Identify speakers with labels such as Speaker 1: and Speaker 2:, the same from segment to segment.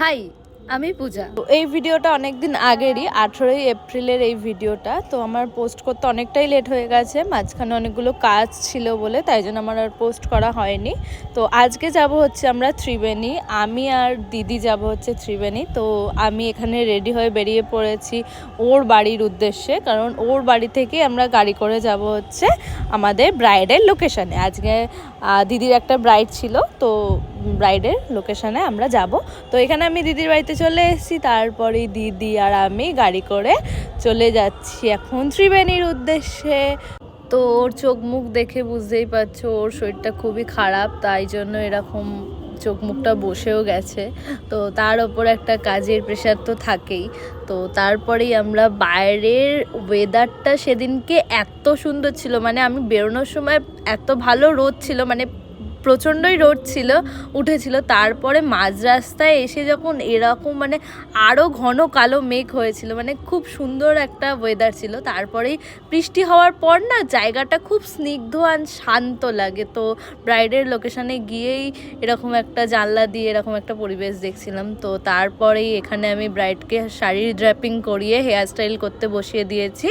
Speaker 1: High, আমি পূজা। তো এই ভিডিওটা অনেক দিন আগেরই, 18ই এপ্রিলের এই ভিডিওটা। তো আমার পোস্ট করতে অনেকটাই লেট হয়ে গেছে, মাঝখানে অনেকগুলো কাজ ছিল বলে, তাই জন্য আমার আর পোস্ট করা হয়নি। তো আজকে যাব হচ্ছে আমরা ত্রিবেণী, আমি আর দিদি যাব হচ্ছে ত্রিবেণী। তো আমি এখানে রেডি হয়ে বেরিয়ে পড়েছি ওর বাড়ির উদ্দেশ্যে, কারণ ওর বাড়ি থেকে আমরা গাড়ি করে যাব হচ্ছে আমাদের ব্রাইডের লোকেশানে। আজকে দিদির একটা ব্রাইড ছিল, তো ব্রাইডের লোকেশানে আমরা যাব। তো এখানে আমি দিদির বাড়িতে চলে এসেছি, তারপরে দিদি আর আমি গাড়ি করে চলে যাচ্ছি এখন ত্রিবেণীর উদ্দেশ্যে। তো ওর চোখ মুখ দেখে বুঝতেই পারছো ওর শরীরটা খুবই খারাপ, তাই জন্য এরকম চোখ মুখটা বসেও গেছে। তো তার ওপর একটা কাজের প্রেশার তো থাকেই। তো তারপরেই আমরা বাইরের ওয়েদারটা সেদিনকে এত সুন্দর ছিল, মানে আমি বেরোনোর সময় এত ভালো রোদ ছিল, মানে প্রচণ্ডই রোদ ছিল উঠেছিল। তারপরে মাঝ রাস্তায় এসে যখন এরকম মানে আরও ঘন কালো মেঘ হয়েছিল, মানে খুব সুন্দর একটা ওয়েদার ছিল। তারপরেই বৃষ্টি হওয়ার পর না জায়গাটা খুব স্নিগ্ধ আর শান্ত লাগে। তো ব্রাইডের লোকেশানে গিয়েই এরকম একটা জানলা দিয়ে এরকম একটা পরিবেশ দেখছিলাম। তো তারপরেই এখানে আমি ব্রাইডকে শাড়ির ড্র্যাপিং করিয়ে হেয়ার স্টাইল করতে বসিয়ে দিয়েছি।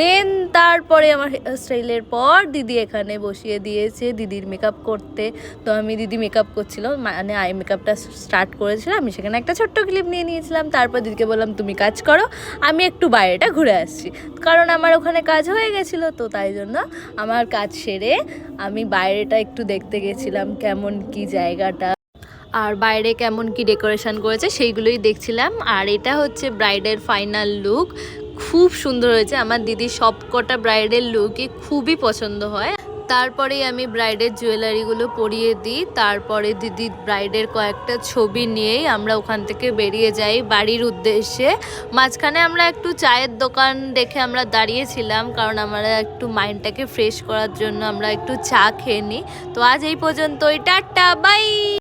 Speaker 1: দেন তারপরে আমার হেয়ার স্টাইলের পর দিদি এখানে বসিয়ে দিয়েছে দিদির মেকআপ করতে। তো আমি দিদি মেকআপ করছিল, মানে আই মেকআপটা স্টার্ট করেছিলাম, আমি সেখানে একটা ছোট্ট ক্লিপ নিয়ে নিয়েছিলাম। তারপর দিদিকে বললাম তুমি কাজ করো, আমি একটু বাইরেটা ঘুরে আসছি, কারণ আমার ওখানে কাজ হয়ে গেছিলো। তো তাই জন্য আমার কাজ সেরে আমি বাইরেটা একটু দেখতে গেছিলাম, কেমন কি জায়গাটা আর বাইরে কেমন কি ডেকোরেশন করেছে সেইগুলোই দেখছিলাম। আর এটা হচ্ছে ব্রাইডের ফাইনাল লুক, খুব সুন্দর হয়েছে। আমার দিদির সবকটা ব্রাইডের লুকই খুবই পছন্দ হয়। তারপরেই আমি ব্রাইডের জুয়েলারিগুলো পরিয়ে দিই। তারপরে দিদি ব্রাইডের কয়েকটা ছবি নিয়েই আমরা ওখান থেকে বেরিয়ে যাই বাড়ির উদ্দেশ্যে। মাঝখানে আমরা একটু চায়ের দোকান দেখে আমরা দাঁড়িয়েছিলাম, কারণ আমরা একটু মাইন্ডটাকে ফ্রেশ করার জন্য আমরা একটু চা খেয়ে নিই। তো আজ এই পর্যন্তই, টাটা, বাই।